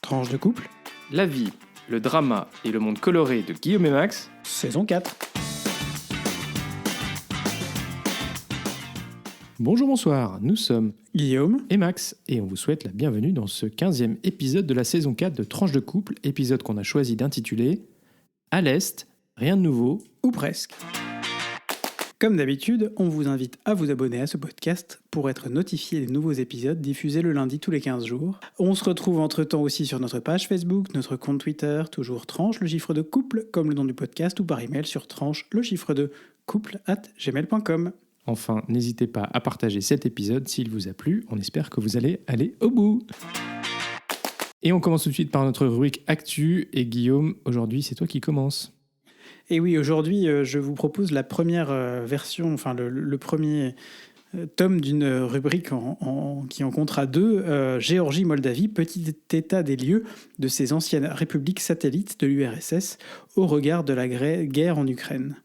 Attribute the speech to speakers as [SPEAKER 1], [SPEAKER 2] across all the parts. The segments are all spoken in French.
[SPEAKER 1] Tranche de couple,
[SPEAKER 2] La vie, le drama et le monde coloré de Guillaume et Max.
[SPEAKER 1] saison 4.
[SPEAKER 2] Bonjour, bonsoir, nous sommes
[SPEAKER 1] Guillaume,
[SPEAKER 2] et Max et on vous souhaite la bienvenue dans ce 15e épisode de la saison 4 de Tranche de couple, épisode qu'on a choisi d'intituler « À l'Est, rien de nouveau ».
[SPEAKER 1] ou presque. Comme d'habitude, on vous invite à vous abonner à ce podcast pour être notifié des nouveaux épisodes diffusés le lundi tous les 15 jours. On se retrouve entre-temps aussi sur notre page Facebook, notre compte Twitter, toujours tranche le chiffre de couple, comme le nom du podcast, ou par email sur tranche le chiffre de couple@gmail.com.
[SPEAKER 2] Enfin, n'hésitez pas à partager cet épisode s'il vous a plu, on espère que vous allez aller au bout. Et on commence tout de suite par notre rubrique Actu, et Guillaume, aujourd'hui c'est toi qui commences.
[SPEAKER 1] Et oui, aujourd'hui, je vous propose la première version, enfin le premier tome d'une rubrique qui en comptera deux, Géorgie-Moldavie, petit état des lieux de ces anciennes républiques satellites de l'URSS au regard de la guerre en Ukraine.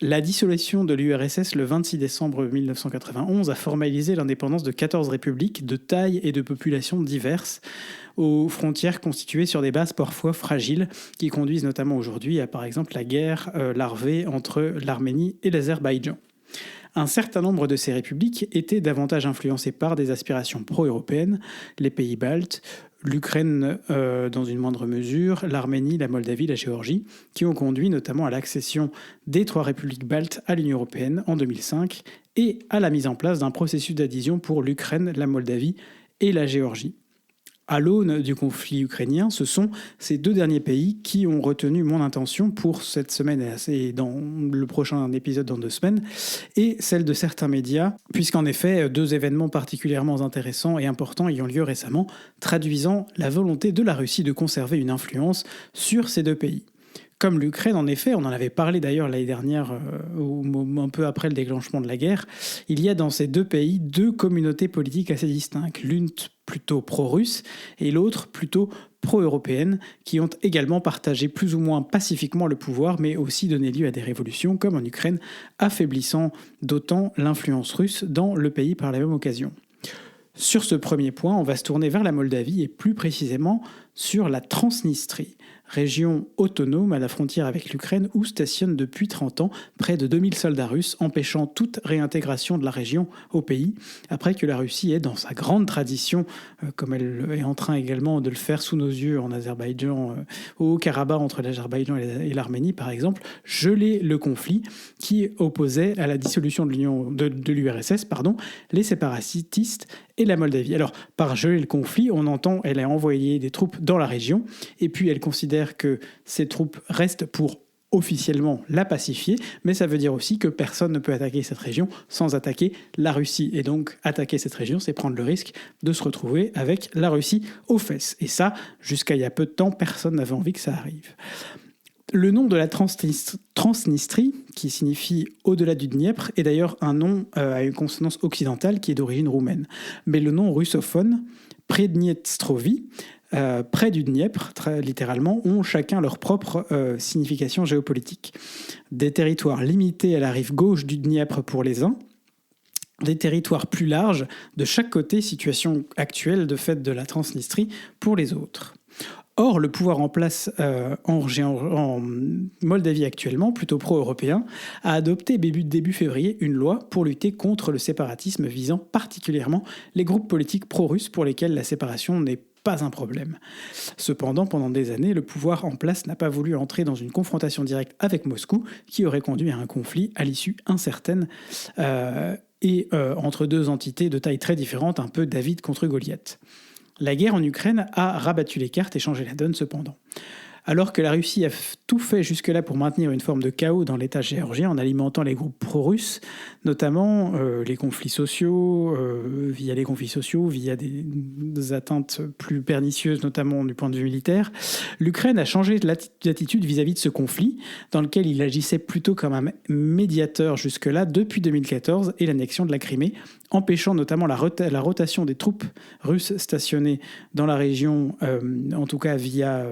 [SPEAKER 1] La dissolution de l'URSS le 26 décembre 1991 a formalisé l'indépendance de 14 républiques de taille et de populations diverses, aux frontières constituées sur des bases parfois fragiles, qui conduisent notamment aujourd'hui à, par exemple, la guerre larvée entre l'Arménie et l'Azerbaïdjan. Un certain nombre de ces républiques étaient davantage influencées par des aspirations pro-européennes, les pays baltes, l'Ukraine dans une moindre mesure, l'Arménie, la Moldavie, la Géorgie, qui ont conduit notamment à l'accession des trois républiques baltes à l'Union européenne en 2005 et à la mise en place d'un processus d'adhésion pour l'Ukraine, la Moldavie et la Géorgie. À l'aune du conflit ukrainien, ce sont ces deux derniers pays qui ont retenu mon intention pour cette semaine et dans le prochain épisode dans 2 semaines, et celle de certains médias, puisqu'en effet, 2 événements particulièrement intéressants et importants y ont lieu récemment, traduisant la volonté de la Russie de conserver une influence sur ces deux pays. Comme l'Ukraine, en effet, on en avait parlé d'ailleurs l'année dernière, un peu après le déclenchement de la guerre, il y a dans ces deux pays 2 communautés politiques assez distinctes, l'une plutôt pro-russe et l'autre plutôt pro-européenne, qui ont également partagé plus ou moins pacifiquement le pouvoir, mais aussi donné lieu à des révolutions, comme en Ukraine, affaiblissant d'autant l'influence russe dans le pays par la même occasion. Sur ce premier point, on va se tourner vers la Moldavie et plus précisément sur la Transnistrie, région autonome à la frontière avec l'Ukraine où stationnent depuis 30 ans près de 2000 soldats russes, empêchant toute réintégration de la région au pays, après que la Russie ait, dans sa grande tradition, comme elle est en train également de le faire sous nos yeux en Azerbaïdjan, au Haut-Karabakh entre l'Azerbaïdjan et l'Arménie par exemple, gelé le conflit qui opposait à la dissolution de l'URSS, les séparatistes et la Moldavie. Alors, par geler le conflit, on entend elle a envoyé des troupes dans la région, et puis elle considère que ces troupes restent pour officiellement la pacifier, mais ça veut dire aussi que personne ne peut attaquer cette région sans attaquer la Russie. Et donc, attaquer cette région, c'est prendre le risque de se retrouver avec la Russie aux fesses. Et ça, jusqu'à il y a peu de temps, personne n'avait envie que ça arrive. Le nom de la Transnistrie, qui signifie au-delà du Dniepr, est d'ailleurs un nom à une consonance occidentale qui est d'origine roumaine. Mais le nom russophone, Predniestrovie, près du Dniepr, très littéralement, ont chacun leur propre signification géopolitique. Des territoires limités à la rive gauche du Dniepr pour les uns, des territoires plus larges de chaque côté, situation actuelle de fait de la Transnistrie pour les autres. Or, le pouvoir en place en Moldavie actuellement, plutôt pro-européen, a adopté début février une loi pour lutter contre le séparatisme visant particulièrement les groupes politiques pro-russes pour lesquels la séparation n'est pas un problème. Cependant, pendant des années, le pouvoir en place n'a pas voulu entrer dans une confrontation directe avec Moscou qui aurait conduit à un conflit à l'issue incertaine entre 2 entités de taille très différente, un peu David contre Goliath. La guerre en Ukraine a rabattu les cartes et changé la donne cependant. Alors que la Russie a tout fait jusque-là pour maintenir une forme de chaos dans l'État géorgien en alimentant les groupes pro-russes, notamment les conflits sociaux, via des atteintes plus pernicieuses, notamment du point de vue militaire, l'Ukraine a changé d'attitude vis-à-vis de ce conflit, dans lequel il agissait plutôt comme un médiateur jusque-là depuis 2014 et l'annexion de la Crimée, empêchant notamment la rotation des troupes russes stationnées dans la région, en tout cas via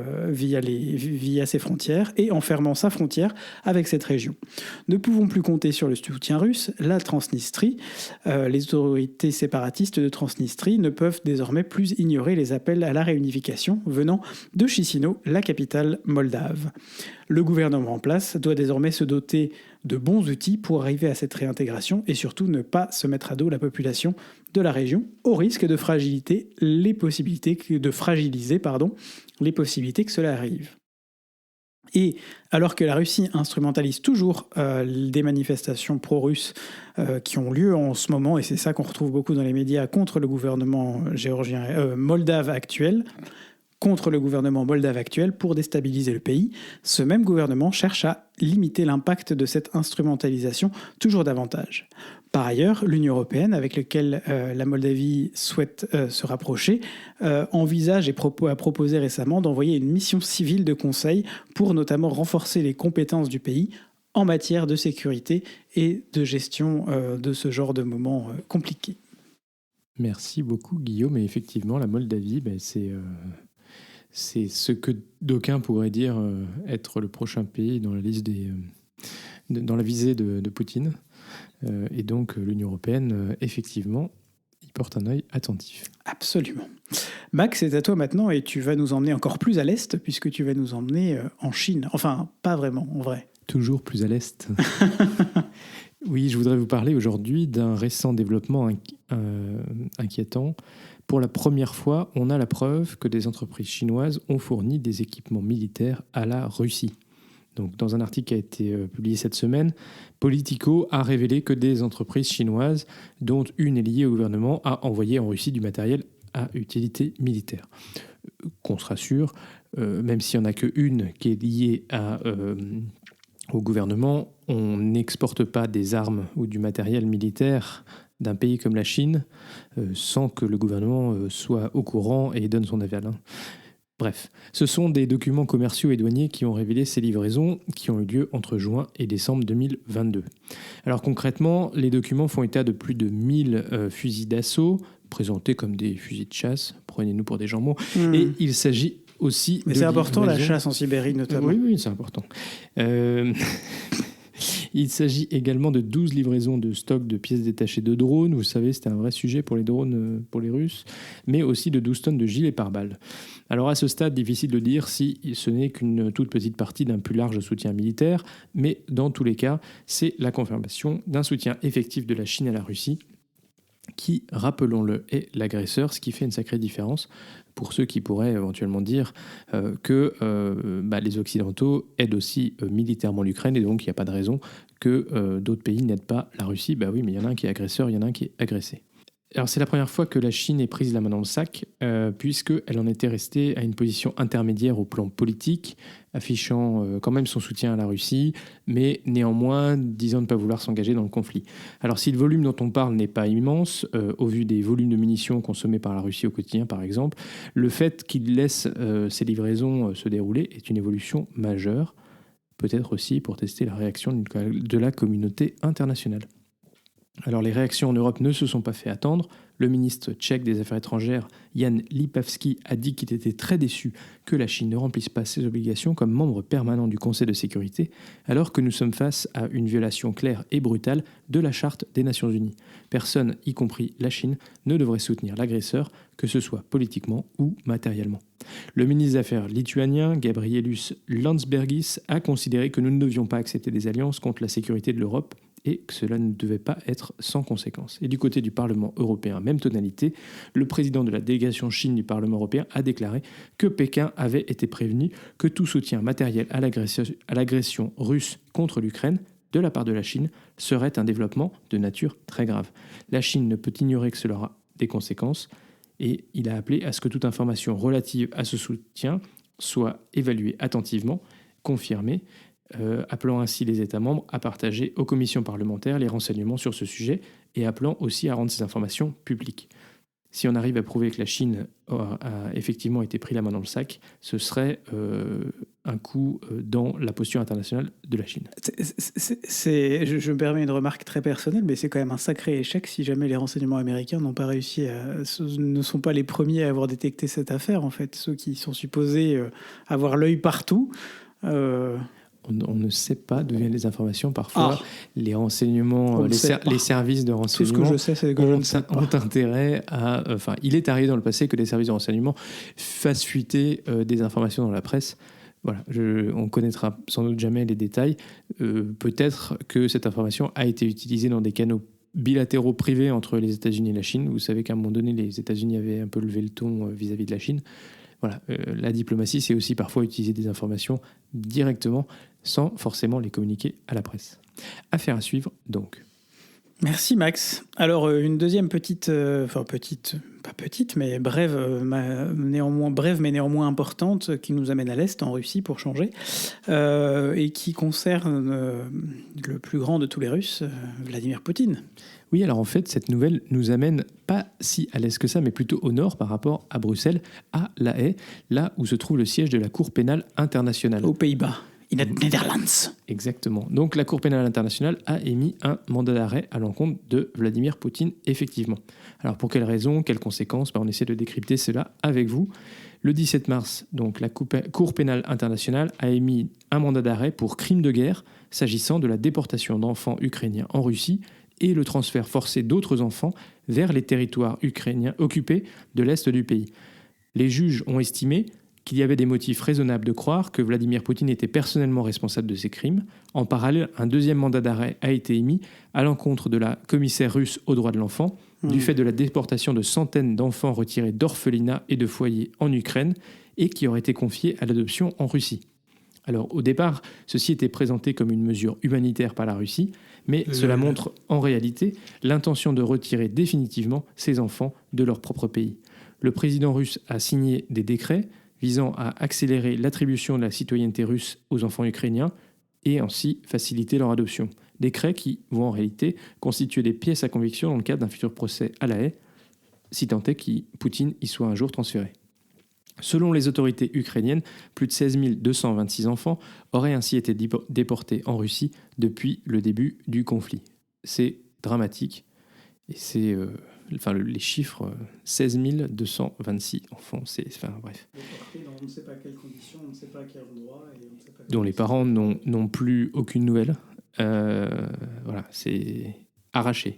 [SPEAKER 1] via ses frontières et en fermant sa frontière avec cette région. Ne pouvant plus compter sur le soutien russe, la Transnistrie, les autorités séparatistes de Transnistrie ne peuvent désormais plus ignorer les appels à la réunification venant de Chisinau, la capitale moldave. Le gouvernement en place doit désormais se doter de bons outils pour arriver à cette réintégration et surtout ne pas se mettre à dos la population de la région au risque de fragiliser les possibilités que cela arrive. Et alors que la Russie instrumentalise toujours des manifestations pro-russes qui ont lieu en ce moment, et c'est ça qu'on retrouve beaucoup dans les médias contre le gouvernement moldave actuel, pour déstabiliser le pays, ce même gouvernement cherche à limiter l'impact de cette instrumentalisation toujours davantage. Par ailleurs, l'Union européenne, avec laquelle la Moldavie souhaite se rapprocher, envisage et a proposé récemment d'envoyer une mission civile de conseil pour notamment renforcer les compétences du pays en matière de sécurité et de gestion de ce genre de moments compliqués.
[SPEAKER 2] Merci beaucoup Guillaume, et effectivement la Moldavie, c'est ce que d'aucuns pourraient dire être le prochain pays dans la liste dans la visée de Poutine. Et donc l'Union européenne, effectivement, y porte un œil attentif.
[SPEAKER 1] Absolument. Max, c'est à toi maintenant et tu vas nous emmener encore plus à l'Est puisque tu vas nous emmener en Chine. Enfin, pas vraiment, en vrai.
[SPEAKER 2] Toujours plus à l'Est. Oui, je voudrais vous parler aujourd'hui d'un récent développement inquiétant. Pour la première fois, on a la preuve que des entreprises chinoises ont fourni des équipements militaires à la Russie. Donc, dans un article qui a été publié cette semaine, Politico a révélé que des entreprises chinoises, dont une est liée au gouvernement, a envoyé en Russie du matériel à utilité militaire. Qu'on se rassure, même s'il n'y en a qu'une qui est liée au gouvernement, on n'exporte pas des armes ou du matériel militaire d'un pays comme la Chine sans que le gouvernement soit au courant et donne son aval. Bref, ce sont des documents commerciaux et douaniers qui ont révélé ces livraisons qui ont eu lieu entre juin et décembre 2022. Alors concrètement, les documents font état de plus de 1000 fusils d'assaut, présentés comme des fusils de chasse, prenez-nous pour des jambons, et il s'agit aussi
[SPEAKER 1] Mais
[SPEAKER 2] de
[SPEAKER 1] c'est important
[SPEAKER 2] livraisons...
[SPEAKER 1] la chasse en Sibérie notamment.
[SPEAKER 2] Oui, c'est important. Il s'agit également de 12 livraisons de stock de pièces détachées de drones. Vous savez, c'était un vrai sujet pour les drones, pour les Russes, mais aussi de 12 tonnes de gilets pare-balles. Alors à ce stade, difficile de dire si ce n'est qu'une toute petite partie d'un plus large soutien militaire, mais dans tous les cas, c'est la confirmation d'un soutien effectif de la Chine à la Russie, qui, rappelons-le, est l'agresseur, ce qui fait une sacrée différence pour ceux qui pourraient éventuellement dire que les Occidentaux aident aussi militairement l'Ukraine, et donc il n'y a pas de raison que d'autres pays n'aident pas la Russie. Bah oui, mais il y en a un qui est agresseur, il y en a un qui est agressé. Alors c'est la première fois que la Chine est prise la main dans le sac, puisqu'elle en était restée à une position intermédiaire au plan politique, affichant quand même son soutien à la Russie, mais néanmoins disant ne pas vouloir s'engager dans le conflit. Alors si le volume dont on parle n'est pas immense, au vu des volumes de munitions consommés par la Russie au quotidien par exemple, le fait qu'il laisse ces livraisons se dérouler est une évolution majeure, peut-être aussi pour tester la réaction de la communauté internationale. Alors les réactions en Europe ne se sont pas fait attendre. Le ministre tchèque des Affaires étrangères, Jan Lipavský, a dit qu'il était très déçu que la Chine ne remplisse pas ses obligations comme membre permanent du Conseil de sécurité, alors que nous sommes face à une violation claire et brutale de la Charte des Nations Unies. Personne, y compris la Chine, ne devrait soutenir l'agresseur, que ce soit politiquement ou matériellement. Le ministre des Affaires lituanien, Gabrielius Landsbergis, a considéré que nous ne devions pas accepter des alliances contre la sécurité de l'Europe et que cela ne devait pas être sans conséquence. Et du côté du Parlement européen, même tonalité, le président de la délégation Chine du Parlement européen a déclaré que Pékin avait été prévenu que tout soutien matériel à l'agression russe contre l'Ukraine de la part de la Chine serait un développement de nature très grave. La Chine ne peut ignorer que cela aura des conséquences, et il a appelé à ce que toute information relative à ce soutien soit évaluée attentivement, confirmée, appelant ainsi les États membres à partager aux commissions parlementaires les renseignements sur ce sujet et appelant aussi à rendre ces informations publiques. Si on arrive à prouver que la Chine a effectivement été pris la main dans le sac, ce serait un coup dans la posture internationale de la Chine.
[SPEAKER 1] Je me permets une remarque très personnelle, mais c'est quand même un sacré échec si jamais les renseignements américains ne sont pas les premiers à avoir détecté cette affaire, en fait. Ceux qui sont supposés avoir l'œil partout.
[SPEAKER 2] On ne sait pas d'où viennent les informations. Parfois, les renseignements, les services de renseignement
[SPEAKER 1] Tout ce que je sais, c'est que je ne sais pas.
[SPEAKER 2] ont intérêt à... il est arrivé dans le passé que les services de renseignement fassent fuiter des informations dans la presse. Voilà, on connaîtra sans doute jamais les détails. Peut-être que cette information a été utilisée dans des canaux bilatéraux privés entre les États-Unis et la Chine. Vous savez qu'à un moment donné, les États-Unis avaient un peu levé le ton vis-à-vis de la Chine. Voilà, la diplomatie, c'est aussi parfois utiliser des informations directement sans forcément les communiquer à la presse. Affaire à suivre, donc.
[SPEAKER 1] Merci Max. Alors une deuxième petite, pas petite, mais brève, mais néanmoins importante, qui nous amène à l'Est, en Russie pour changer, et qui concerne le plus grand de tous les Russes, Vladimir Poutine.
[SPEAKER 2] Oui, alors en fait, cette nouvelle nous amène pas si à l'est que ça, mais plutôt au nord par rapport à Bruxelles, à La Haye, là où se trouve le siège de la Cour pénale internationale.
[SPEAKER 1] Aux Pays-Bas. In the Netherlands.
[SPEAKER 2] Exactement. Donc la Cour pénale internationale a émis un mandat d'arrêt à l'encontre de Vladimir Poutine, effectivement. Alors pour quelles raisons, quelles conséquences ? On essaie de décrypter cela avec vous. Le 17 mars, donc, la Cour pénale internationale a émis un mandat d'arrêt pour crime de guerre s'agissant de la déportation d'enfants ukrainiens en Russie et le transfert forcé d'autres enfants vers les territoires ukrainiens occupés de l'est du pays. Les juges ont estimé qu'il y avait des motifs raisonnables de croire que Vladimir Poutine était personnellement responsable de ces crimes. En parallèle, un deuxième mandat d'arrêt a été émis à l'encontre de la commissaire russe aux droits de l'enfant, du fait de la déportation de centaines d'enfants retirés d'orphelinats et de foyers en Ukraine et qui auraient été confiés à l'adoption en Russie. Alors au départ, ceci était présenté comme une mesure humanitaire par la Russie, mais cela montre en réalité l'intention de retirer définitivement ces enfants de leur propre pays. Le président russe a signé des décrets visant à accélérer l'attribution de la citoyenneté russe aux enfants ukrainiens et ainsi faciliter leur adoption. Décrets qui vont en réalité constituer des pièces à conviction dans le cadre d'un futur procès à La Haye, si tant est que Poutine y soit un jour transféré. Selon les autorités ukrainiennes, plus de 16 226 enfants auraient ainsi été déportés en Russie depuis le début du conflit. C'est dramatique et c'est... les chiffres, 16 226 enfants, bref.
[SPEAKER 1] Déportés dans on ne sait pas quelles conditions, on ne sait pas à quel endroit. Et on ne sait pas
[SPEAKER 2] dont les parents n'ont plus aucune nouvelle. C'est arraché.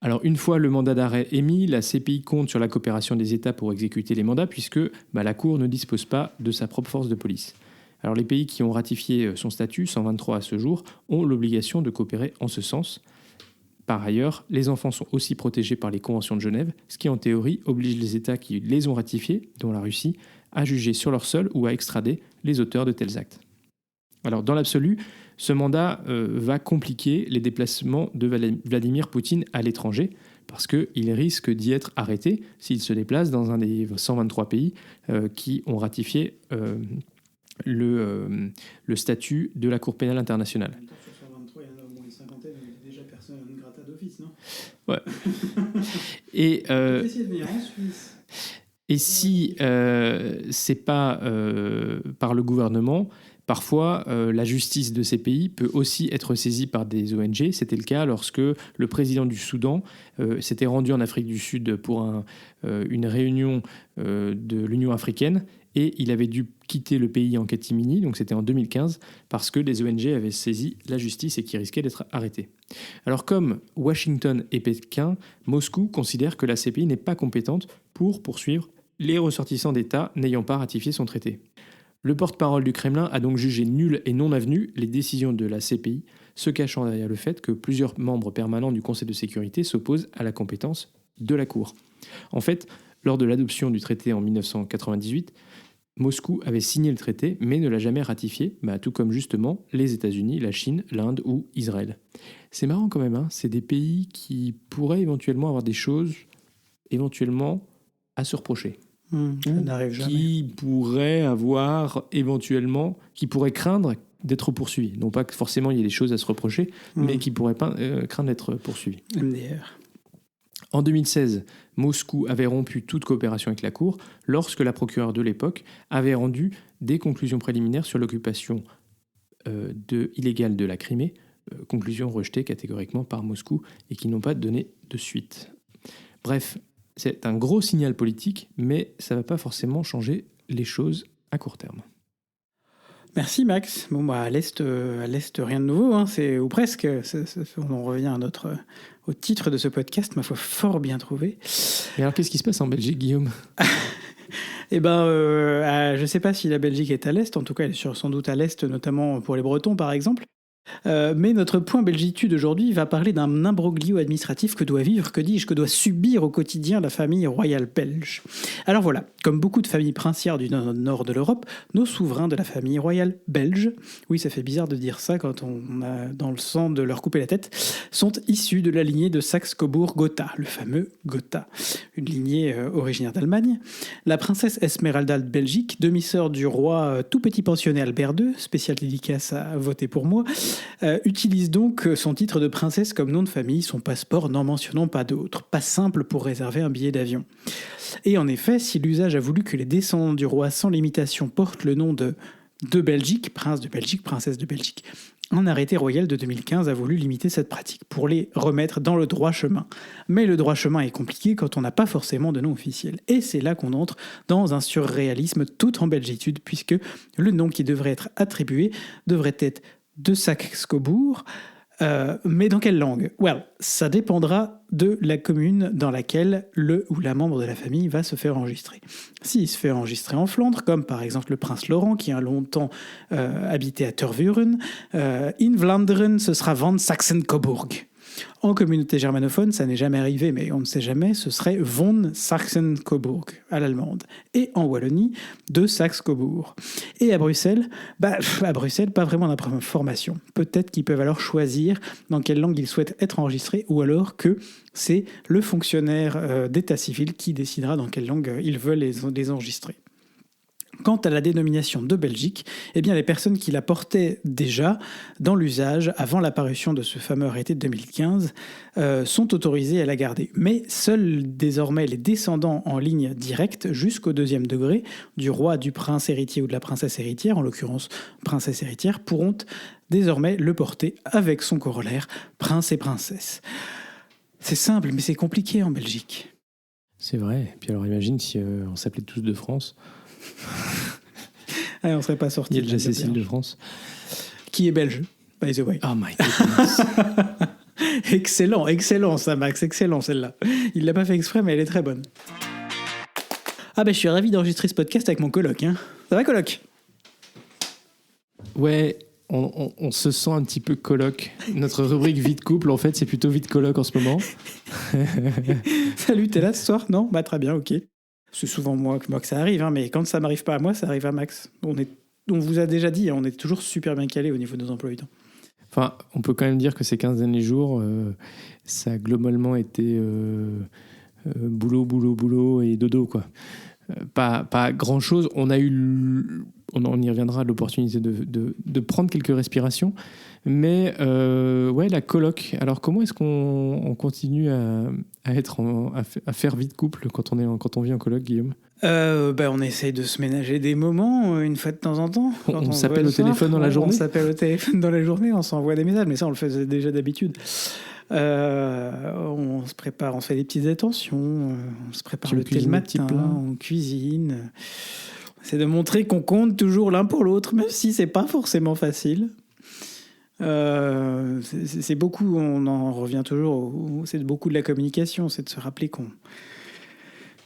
[SPEAKER 2] Alors, une fois le mandat d'arrêt émis, la CPI compte sur la coopération des États pour exécuter les mandats, puisque la Cour ne dispose pas de sa propre force de police. Alors, les pays qui ont ratifié son statut, 123 à ce jour, ont l'obligation de coopérer en ce sens. Par ailleurs, les enfants sont aussi protégés par les conventions de Genève, ce qui en théorie oblige les États qui les ont ratifiés, dont la Russie, à juger sur leur sol ou à extrader les auteurs de tels actes. Alors dans l'absolu, ce mandat va compliquer les déplacements de Vladimir Poutine à l'étranger, parce qu'il risque d'y être arrêté s'il se déplace dans un des 123 pays qui ont ratifié le statut de la Cour pénale internationale. Ouais. Et si c'est pas par le gouvernement, parfois la justice de ces pays peut aussi être saisie par des ONG. C'était le cas lorsque le président du Soudan s'était rendu en Afrique du Sud pour une réunion de l'Union africaine. Et il avait dû quitter le pays en catimini, donc c'était en 2015, parce que les ONG avaient saisi la justice et qui risquaient d'être arrêtés. Alors comme Washington et Pékin, Moscou considère que la CPI n'est pas compétente pour poursuivre les ressortissants d'États n'ayant pas ratifié son traité. Le porte-parole du Kremlin a donc jugé nulles et non avenues les décisions de la CPI, se cachant derrière le fait que plusieurs membres permanents du Conseil de sécurité s'opposent à la compétence de la Cour. En fait, lors de l'adoption du traité en 1998, Moscou avait signé le traité, mais ne l'a jamais ratifié, tout comme justement les États-Unis, la Chine, l'Inde ou Israël. C'est marrant quand même, c'est des pays qui pourraient éventuellement avoir des choses éventuellement à se reprocher.
[SPEAKER 1] Ça n'arrive jamais.
[SPEAKER 2] Qui pourraient craindre d'être poursuivis. Non pas que forcément il y ait des choses à se reprocher, mais qui pourraient pas craindre d'être poursuivis.
[SPEAKER 1] MDR.
[SPEAKER 2] En 2016, Moscou avait rompu toute coopération avec la Cour lorsque la procureure de l'époque avait rendu des conclusions préliminaires sur l'occupation illégale de la Crimée, conclusions rejetées catégoriquement par Moscou et qui n'ont pas donné de suite. Bref, c'est un gros signal politique, mais ça ne va pas forcément changer les choses à court terme.
[SPEAKER 1] Merci Max. Bon à l'Est, rien de nouveau, hein, ou presque. On en revient au titre de ce podcast, ma foi, fort bien trouvé.
[SPEAKER 2] Et alors qu'est-ce qui se passe en Belgique, Guillaume ?
[SPEAKER 1] Eh ben, je ne sais pas si la Belgique est à l'Est, en tout cas elle est sans doute à l'Est, notamment pour les Bretons par exemple. Mais notre point Belgitude aujourd'hui va parler d'un imbroglio administratif que doit subir au quotidien la famille royale belge. Alors voilà, comme beaucoup de familles princières du nord de l'Europe, nos souverains de la famille royale belge, oui ça fait bizarre de dire ça quand on a dans le sang de leur couper la tête, sont issus de la lignée de Saxe-Cobourg-Gotha, le fameux Gotha, une lignée originaire d'Allemagne. La princesse Esmeralda de Belgique, demi-sœur du roi tout petit pensionné Albert II, spécial dédicace à voter pour moi, utilise donc son titre de princesse comme nom de famille, son passeport n'en mentionnant pas d'autre. Pas simple pour réserver un billet d'avion. Et en effet, si l'usage a voulu que les descendants du roi sans limitation portent le nom de Belgique, prince de Belgique, princesse de Belgique, un arrêté royal de 2015 a voulu limiter cette pratique pour les remettre dans le droit chemin. Mais le droit chemin est compliqué quand on n'a pas forcément de nom officiel. Et c'est là qu'on entre dans un surréalisme tout en belgitude, puisque le nom qui devrait être attribué devrait être de Saxe-Cobourg, mais dans quelle langue ? Well, ça dépendra de la commune dans laquelle le ou la membre de la famille va se faire enregistrer. S'il se fait enregistrer en Flandre, comme par exemple le prince Laurent qui a longtemps habité à Tervuren, in Vlaanderen, ce sera Van Saxe-Cobourg. En communauté germanophone, ça n'est jamais arrivé, mais on ne sait jamais, ce serait von Saxe-Cobourg, à l'allemande. Et en Wallonie, de Saxe-Cobourg. Et à Bruxelles, pas vraiment d'information. Peut-être qu'ils peuvent alors choisir dans quelle langue ils souhaitent être enregistrés, ou alors que c'est le fonctionnaire d'état civil qui décidera dans quelle langue ils veulent les enregistrer. Quant à la dénomination de Belgique, eh bien les personnes qui la portaient déjà dans l'usage avant l'apparition de ce fameux arrêté de 2015 sont autorisées à la garder. Mais seuls désormais les descendants en ligne directe jusqu'au 2e degré du roi, du prince héritier ou de la princesse héritière, en l'occurrence princesse héritière, pourront désormais le porter avec son corollaire prince et princesse. C'est simple, mais c'est compliqué en Belgique.
[SPEAKER 2] C'est vrai. Puis alors imagine si on s'appelait tous de France.
[SPEAKER 1] On serait pas sorti.
[SPEAKER 2] Il y a déjà Cécile de France.
[SPEAKER 1] Qui est belge, by the way.
[SPEAKER 2] Oh my goodness.
[SPEAKER 1] Excellent ça, Max, excellent celle-là. Il l'a pas fait exprès, mais elle est très bonne. Ah je suis ravi d'enregistrer ce podcast avec mon coloc. Hein. Ça va, coloc ?
[SPEAKER 2] Ouais, on se sent un petit peu coloc. Notre rubrique vie de couple, en fait, c'est plutôt vie de coloc en ce moment.
[SPEAKER 1] Salut, t'es là ce soir ? Non ? Très bien, ok. C'est souvent moi que ça arrive, hein, mais quand ça m'arrive pas à moi, ça arrive à Max. On vous a déjà dit, on est toujours super bien calé au niveau de nos emplois du temps.
[SPEAKER 2] Enfin, on peut quand même dire que ces 15 derniers jours, ça a globalement été boulot et dodo, quoi. Pas grand-chose. On a eu, on y reviendra, l'opportunité de prendre quelques respirations. Mais ouais, la coloc. Alors, comment est-ce qu'on continue à faire vie de couple quand on vit en coloc, Guillaume ?
[SPEAKER 1] On essaye de se ménager des moments une fois de temps en temps.
[SPEAKER 2] On s'appelle au téléphone dans la journée.
[SPEAKER 1] On s'appelle au téléphone dans la journée, on s'envoie des messages, mais ça on le faisait déjà d'habitude. On se prépare, on se fait des petites attentions, on se prépare le thé le matin, on cuisine. On essaie de montrer qu'on compte toujours l'un pour l'autre, même si c'est pas forcément facile. C'est beaucoup, on en revient toujours, c'est beaucoup de la communication, c'est de se rappeler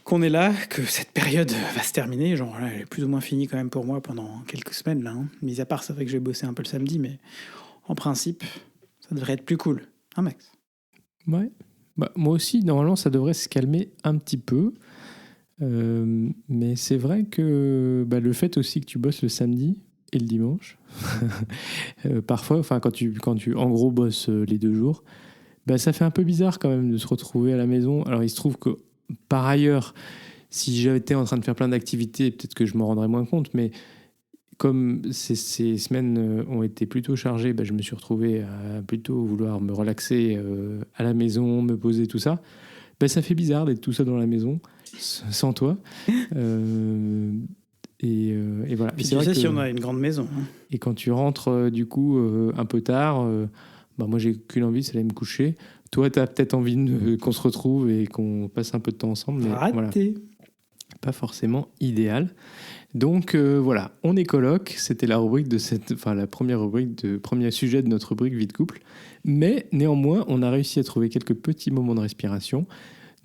[SPEAKER 1] qu'on est là, que cette période va se terminer. Genre là, elle est plus ou moins finie quand même pour moi pendant quelques semaines là. Hein. Mis à part, c'est vrai que j'ai bossé un peu le samedi, mais en principe, ça devrait être plus cool. Hein, Max ?
[SPEAKER 2] Ouais. Moi aussi, normalement, ça devrait se calmer un petit peu. Mais c'est vrai que le fait aussi que tu bosses le samedi et le dimanche, parfois, enfin quand tu en gros bosses les 2 jours, ça fait un peu bizarre quand même de se retrouver à la maison. Alors il se trouve que par ailleurs, si j'avais été en train de faire plein d'activités, peut-être que je m'en rendrais moins compte, mais comme ces semaines ont été plutôt chargées, je me suis retrouvé à plutôt vouloir me relaxer à la maison, me poser, tout ça. Ben, ça fait bizarre d'être tout seul dans la maison, sans toi. Et voilà.
[SPEAKER 1] Puis
[SPEAKER 2] c'est
[SPEAKER 1] tu sais,
[SPEAKER 2] vrai que,
[SPEAKER 1] si on a une grande maison.
[SPEAKER 2] et quand tu rentres, du coup, un peu tard, moi, j'ai qu'une envie, c'est d'aller me coucher. Toi, tu as peut-être envie qu'on se retrouve et qu'on passe un peu de temps ensemble. Mais
[SPEAKER 1] Raté.
[SPEAKER 2] voilà, pas forcément idéal. Donc voilà, on est coloc. C'était la rubrique la première rubrique premier sujet de notre rubrique vie de couple. Mais néanmoins, on a réussi à trouver quelques petits moments de respiration.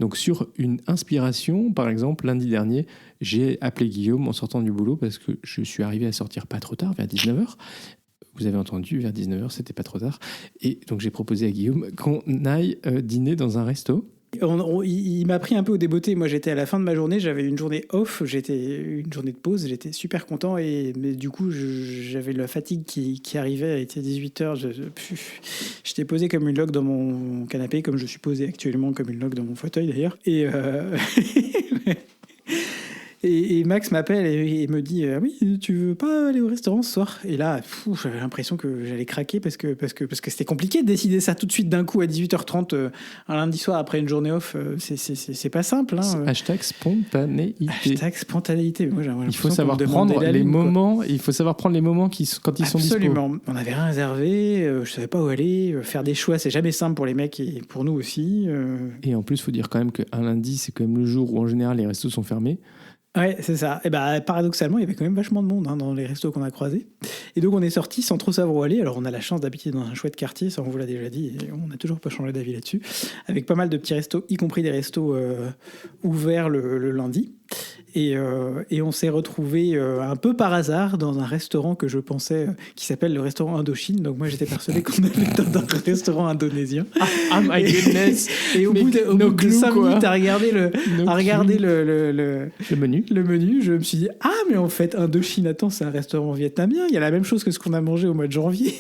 [SPEAKER 2] Donc sur une inspiration, par exemple, lundi dernier, j'ai appelé Guillaume en sortant du boulot parce que je suis arrivé à sortir pas trop tard, vers 19h. Vous avez entendu, vers 19h, c'était pas trop tard. Et donc j'ai proposé à Guillaume qu'on aille dîner dans un resto.
[SPEAKER 1] Il m'a pris un peu au débeauté. Moi, j'étais à la fin de ma journée, j'avais une journée off, j'étais une journée de pause, j'étais super content. Mais du coup, j'avais la fatigue qui arrivait, il était 18h. J'étais posé comme une loque dans mon canapé, comme je suis posé actuellement comme une loque dans mon fauteuil d'ailleurs. Et Max m'appelle et me dit oui, tu veux pas aller au restaurant ce soir? Et là, j'avais l'impression que j'allais craquer parce que c'était compliqué de décider ça tout de suite d'un coup à 18h30 un lundi soir après une journée off. C'est pas simple. Hein.
[SPEAKER 2] Hashtag spontanéité.
[SPEAKER 1] Hashtag spontanéité. Moi,
[SPEAKER 2] il faut savoir prendre les moments. Il faut savoir prendre les moments quand ils sont dispo.
[SPEAKER 1] Absolument. On n'avait rien réservé. Je savais pas où aller. Faire des choix, c'est jamais simple pour les mecs et pour nous aussi.
[SPEAKER 2] Et en plus, il faut dire quand même qu'un lundi, c'est quand même le jour où en général les restos sont fermés.
[SPEAKER 1] Ouais, c'est ça. Et paradoxalement, il y avait quand même vachement de monde dans les restos qu'on a croisés. Et donc, on est sortis sans trop savoir où aller. Alors, on a la chance d'habiter dans un chouette quartier, ça, on vous l'a déjà dit, et on n'a toujours pas changé d'avis là-dessus. Avec pas mal de petits restos, y compris des restos ouverts le lundi. Et on s'est retrouvés un peu par hasard dans un restaurant que je pensais qui s'appelle le restaurant Indochine. Donc moi j'étais persuadé qu'on était dans un restaurant indonésien.
[SPEAKER 2] Ah my goodness.
[SPEAKER 1] Et au bout de 5 minutes à regarder le menu, je me suis dit mais en fait Indochine, attends, c'est un restaurant vietnamien. Il y a la même chose que ce qu'on a mangé au mois de janvier.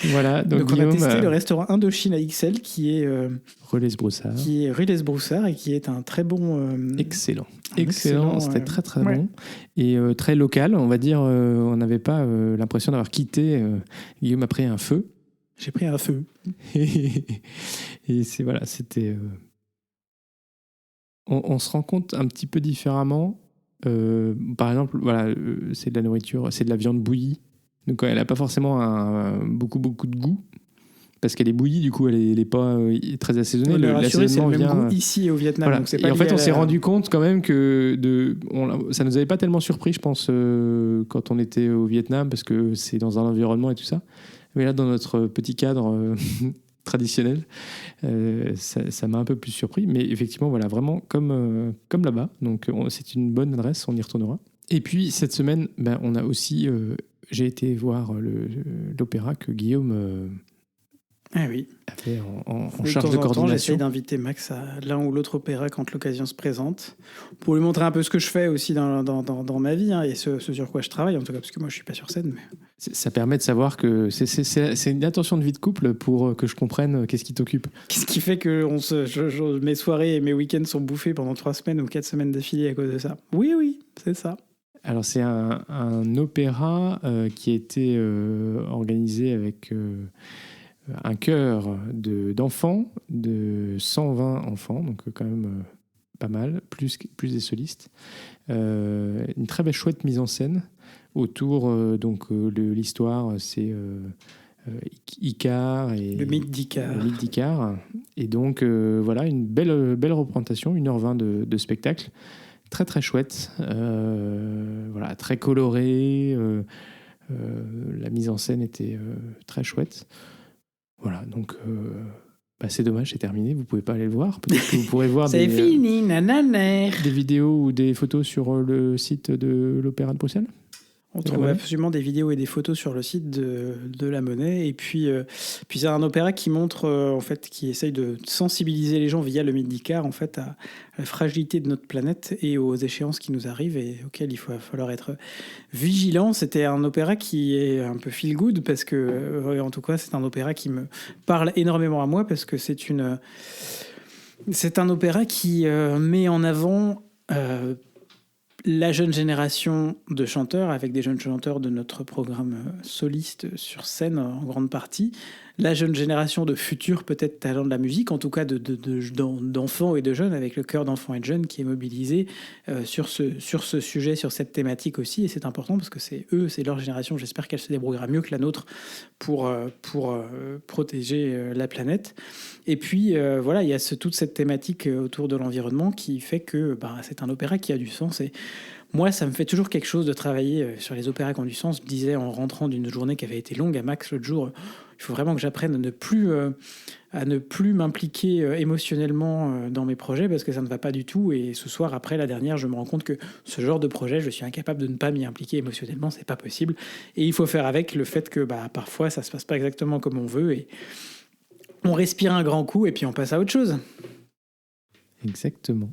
[SPEAKER 2] Voilà, donc
[SPEAKER 1] on a testé le restaurant Indochine à XL qui est
[SPEAKER 2] rue Les Broussards.
[SPEAKER 1] Qui est rue Les Broussards et qui est un très bon
[SPEAKER 2] excellent, c'était très très bon et très local, on va dire. On n'avait pas l'impression d'avoir quitté. Guillaume a pris un feu.
[SPEAKER 1] J'ai pris un feu.
[SPEAKER 2] Et c'était on se rend compte un petit peu différemment. Par exemple, c'est de la nourriture, c'est de la viande bouillie. Donc elle n'a pas forcément beaucoup de goût. Parce qu'elle est bouillie, du coup, elle n'est pas très assaisonnée.
[SPEAKER 1] L'assaisonnement c'est le même goût ici au Vietnam.
[SPEAKER 2] Voilà.
[SPEAKER 1] Donc c'est pas
[SPEAKER 2] et en fait, on s'est rendu compte quand même que ça ne nous avait pas tellement surpris, je pense, quand on était au Vietnam, parce que c'est dans un environnement et tout ça. Mais là, dans notre petit cadre traditionnel, ça m'a un peu plus surpris. Mais effectivement, voilà, vraiment comme là-bas. Donc c'est une bonne adresse, on y retournera. Et puis, cette semaine, on a aussi... j'ai été voir l'opéra que Guillaume...
[SPEAKER 1] oui.
[SPEAKER 2] Avait en charge de coordination.
[SPEAKER 1] J'essaie d'inviter Max à l'un ou l'autre opéra quand l'occasion se présente, pour lui montrer un peu ce que je fais aussi dans ma vie, et ce sur quoi je travaille, en tout cas, parce que moi je suis pas sur scène. Mais...
[SPEAKER 2] Ça permet de savoir que c'est une attention de vie de couple pour que je comprenne qu'est-ce qui t'occupe.
[SPEAKER 1] Qu'est-ce qui fait que mes soirées et mes week-ends sont bouffés pendant 3 semaines ou 4 semaines d'affilée à cause de ça. Oui, c'est ça.
[SPEAKER 2] Alors c'est un opéra qui a été organisé avec... un chœur d'enfants, de 120 enfants, donc quand même pas mal, plus des solistes. Une très belle chouette mise en scène autour de l'histoire, c'est Icare et
[SPEAKER 1] le mythe d'Icare.
[SPEAKER 2] Et donc voilà, une belle représentation, 1h20 de spectacle, très très chouette, voilà, très coloré. La mise en scène était très chouette. Voilà, donc c'est dommage, c'est terminé, vous pouvez pas aller le voir. Peut-être que vous pourrez voir
[SPEAKER 1] c'est fini, nanana.
[SPEAKER 2] Des vidéos ou des photos sur le site de l'Opéra de Bruxelles.
[SPEAKER 1] On trouve absolument des vidéos et des photos sur le site de La Monnaie. Et puis c'est un opéra qui montre, en fait, qui essaye de sensibiliser les gens via le mythe d'Icare, en fait, à la fragilité de notre planète et aux échéances qui nous arrivent et auxquelles il va falloir être vigilant. C'était un opéra qui est un peu feel good parce que, en tout cas, c'est un opéra qui me parle énormément à moi parce que c'est un opéra qui met en avant la jeune génération de chanteurs, avec des jeunes chanteurs de notre programme soliste sur scène en grande partie, la jeune génération de futurs peut-être talents de la musique, en tout cas d'enfants et de jeunes, avec le cœur d'enfants et de jeunes qui est mobilisé sur ce sujet, sur cette thématique aussi. Et c'est important parce que c'est leur génération. J'espère qu'elle se débrouillera mieux que la nôtre pour protéger la planète. Et puis voilà, il y a toute cette thématique autour de l'environnement qui fait que c'est un opéra qui a du sens. Et moi, ça me fait toujours quelque chose de travailler sur les opéras qui ont du sens. Je me disais en rentrant d'une journée qui avait été longue à Max l'autre jour, il faut vraiment que j'apprenne à ne plus m'impliquer émotionnellement dans mes projets parce que ça ne va pas du tout. Et ce soir, après la dernière, je me rends compte que ce genre de projet, je suis incapable de ne pas m'y impliquer émotionnellement. C'est pas possible. Et il faut faire avec le fait que parfois, ça se passe pas exactement comme on veut. Et on respire un grand coup et puis on passe à autre chose.
[SPEAKER 2] Exactement.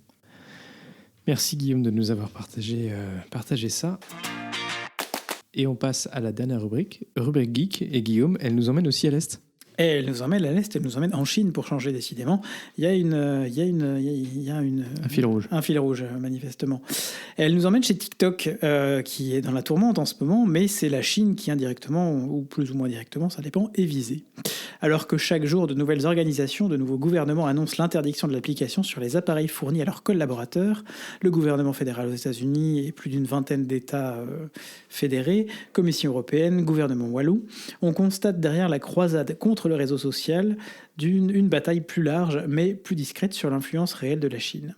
[SPEAKER 2] Merci Guillaume de nous avoir partagé ça. Et on passe à la dernière rubrique geek. Et Guillaume, elle nous emmène aussi à l'Est.
[SPEAKER 1] Et elle nous emmène à l'Est, elle nous emmène en Chine pour changer décidément. Il y a un fil rouge. Un fil rouge, manifestement. Et elle nous emmène chez TikTok, qui est dans la tourmente en ce moment, mais c'est la Chine qui indirectement, ou plus ou moins directement, ça dépend, est visée. Alors que chaque jour, de nouvelles organisations, de nouveaux gouvernements annoncent l'interdiction de l'application sur les appareils fournis à leurs collaborateurs, le gouvernement fédéral aux États-Unis et plus d'une vingtaine d'États fédérés, Commission européenne, gouvernement wallou, on constate derrière la croisade contre le réseau social une bataille plus large mais plus discrète sur l'influence réelle de la Chine.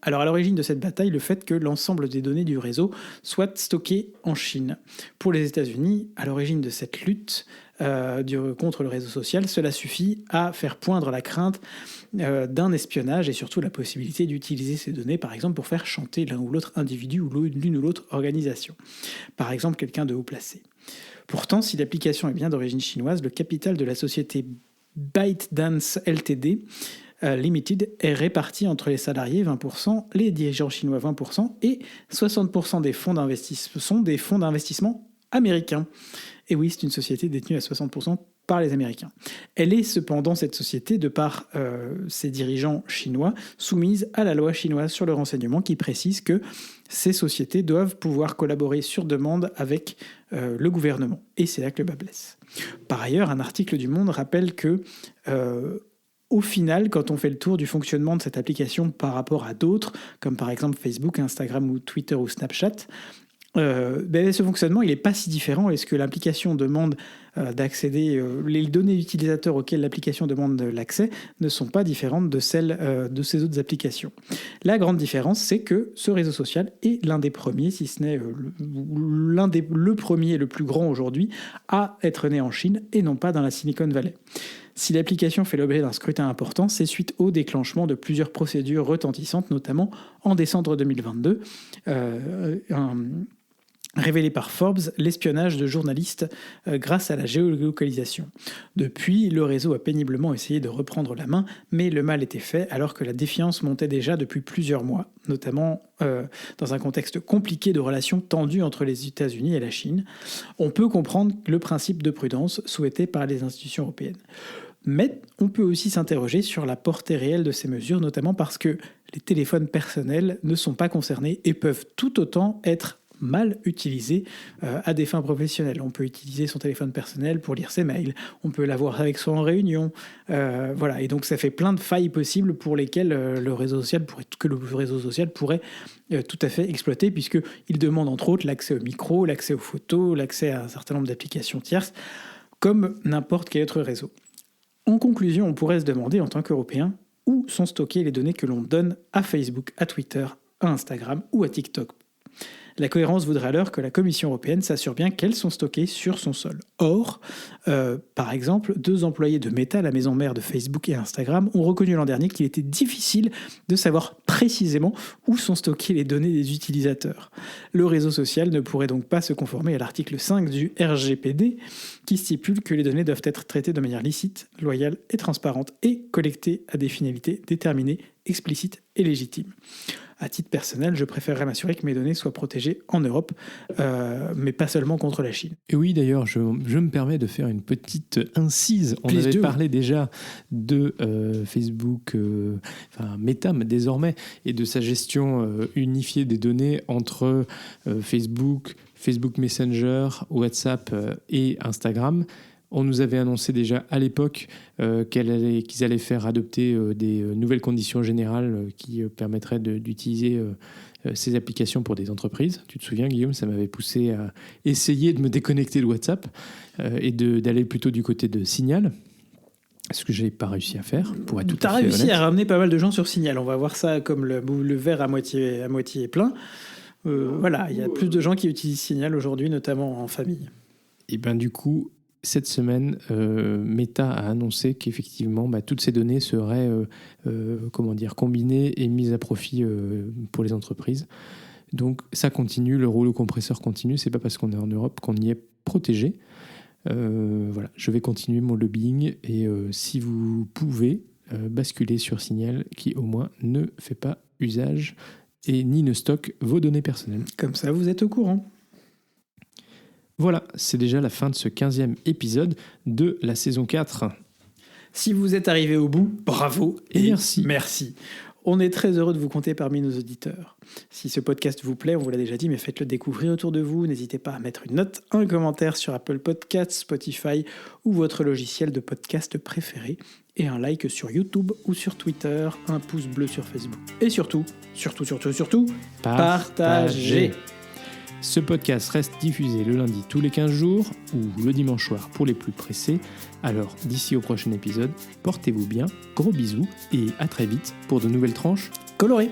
[SPEAKER 1] Alors à l'origine de cette bataille, le fait que l'ensemble des données du réseau soient stockées en Chine. Pour les États-Unis, à l'origine de cette lutte contre le réseau social, cela suffit à faire poindre la crainte d'un espionnage et surtout la possibilité d'utiliser ces données, par exemple, pour faire chanter l'un ou l'autre individu ou l'une ou l'autre organisation. Par exemple, quelqu'un de haut placé. Pourtant, si l'application est bien d'origine chinoise, le capital de la société ByteDance Ltd. Limited est réparti entre les salariés 20%, les dirigeants chinois 20% et 60% des fonds d'investissement sont des fonds d'investissement américains. Et oui, c'est une société détenue à 60% par les Américains. Elle est cependant, cette société, de par ses dirigeants chinois, soumise à la loi chinoise sur le renseignement qui précise que ces sociétés doivent pouvoir collaborer sur demande avec le gouvernement. Et c'est là que le bât blesse. Par ailleurs, un article du Monde rappelle que au final, quand on fait le tour du fonctionnement de cette application par rapport à d'autres, comme par exemple Facebook, Instagram ou Twitter ou Snapchat, ce fonctionnement il n'est pas si différent. Est-ce que l'application demande d'accéder, les données utilisateurs auxquelles l'application demande l'accès ne sont pas différentes de celles de ces autres applications. La grande différence, c'est que ce réseau social est l'un des premiers, si ce n'est le premier et le plus grand aujourd'hui, à être né en Chine et non pas dans la Silicon Valley. Si l'application fait l'objet d'un scrutin important, c'est suite au déclenchement de plusieurs procédures retentissantes, notamment en décembre 2022, révélé par Forbes, l'espionnage de journalistes grâce à la géolocalisation. Depuis, le réseau a péniblement essayé de reprendre la main, mais le mal était fait alors que la défiance montait déjà depuis plusieurs mois, notamment dans un contexte compliqué de relations tendues entre les États-Unis et la Chine. On peut comprendre le principe de prudence souhaité par les institutions européennes. Mais on peut aussi s'interroger sur la portée réelle de ces mesures, notamment parce que les téléphones personnels ne sont pas concernés et peuvent tout autant être mal utilisés à des fins professionnelles. On peut utiliser son téléphone personnel pour lire ses mails, on peut l'avoir avec soi en réunion, voilà. Et donc ça fait plein de failles possibles pour lesquelles le réseau social pourrait tout à fait exploiter, puisqu'il demande entre autres l'accès au micro, l'accès aux photos, l'accès à un certain nombre d'applications tierces, comme n'importe quel autre réseau. En conclusion, on pourrait se demander en tant qu'Européens où sont stockées les données que l'on donne à Facebook, à Twitter, à Instagram ou à TikTok. La cohérence voudrait alors que la Commission européenne s'assure bien qu'elles sont stockées sur son sol. Or, par exemple, 2 employés de Meta, la maison mère de Facebook et Instagram, ont reconnu l'an dernier qu'il était difficile de savoir précisément où sont stockées les données des utilisateurs. Le réseau social ne pourrait donc pas se conformer à l'article 5 du RGPD qui stipule que les données doivent être traitées de manière licite, loyale et transparente et collectées à des finalités déterminées, explicites et légitimes. À titre personnel, je préférerais m'assurer que mes données soient protégées en Europe, mais pas seulement contre la Chine.
[SPEAKER 2] Et oui, d'ailleurs, je me permets de faire une petite incise. On avait parlé déjà de Facebook, Meta désormais, et de sa gestion unifiée des données entre Facebook Messenger, WhatsApp et Instagram. On nous avait annoncé déjà à l'époque qu'ils allaient faire adopter des nouvelles conditions générales qui permettraient d'utiliser ces applications pour des entreprises. Tu te souviens, Guillaume, ça m'avait poussé à essayer de me déconnecter de WhatsApp et d'aller plutôt du côté de Signal. Ce que je n'ai pas réussi à faire, pour être tout à fait honnête.
[SPEAKER 1] Tu as réussi à ramener pas mal de gens sur Signal. On va voir ça comme le verre à moitié plein. Voilà, il y a plus de gens qui utilisent Signal aujourd'hui, notamment en famille.
[SPEAKER 2] Et bien du coup, cette semaine, Meta a annoncé qu'effectivement, toutes ces données seraient combinées et mises à profit pour les entreprises. Donc ça continue, le rouleau compresseur continue. C'est pas parce qu'on est en Europe qu'on y est protégé. Voilà, je vais continuer mon lobbying et si vous pouvez basculer sur Signal qui au moins ne fait pas usage et ni ne stocke vos données personnelles.
[SPEAKER 1] Comme ça, vous êtes au courant.
[SPEAKER 2] Voilà, c'est déjà la fin de ce 15e épisode de la saison 4.
[SPEAKER 1] Si vous êtes arrivé au bout, bravo
[SPEAKER 2] et merci.
[SPEAKER 1] Merci. On est très heureux de vous compter parmi nos auditeurs. Si ce podcast vous plaît, on vous l'a déjà dit, mais faites-le découvrir autour de vous. N'hésitez pas à mettre une note, un commentaire sur Apple Podcasts, Spotify ou votre logiciel de podcast préféré. Et un like sur YouTube ou sur Twitter, un pouce bleu sur Facebook. Et surtout, partagez.
[SPEAKER 2] Ce podcast reste diffusé le lundi tous les 15 jours ou le dimanche soir pour les plus pressés. Alors, d'ici au prochain épisode, portez-vous bien, gros bisous et à très vite pour de nouvelles tranches
[SPEAKER 1] colorées.